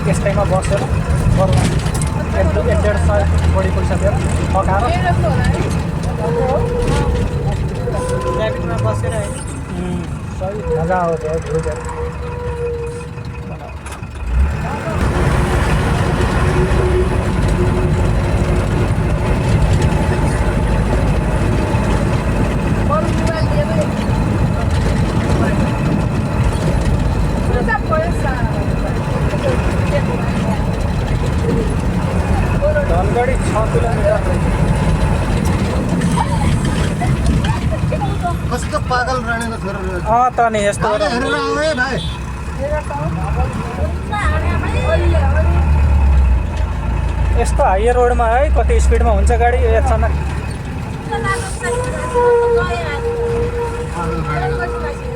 त्यसैमा बसेर बरु 1-1.5 बढी पैसा दिएर पकाएर ट्राफिकमा बसेर है सही मजा आउँछ भ्यूजहरू धनगढी 6 किलोमिटर कस्तो पागल राणीको छोरा त नि यस्तो हेरेर आऊ है भाइ यस्तो हाइवे रोडमा है कति स्पिडमा हुन्छ गाडी अचानक पागल राणी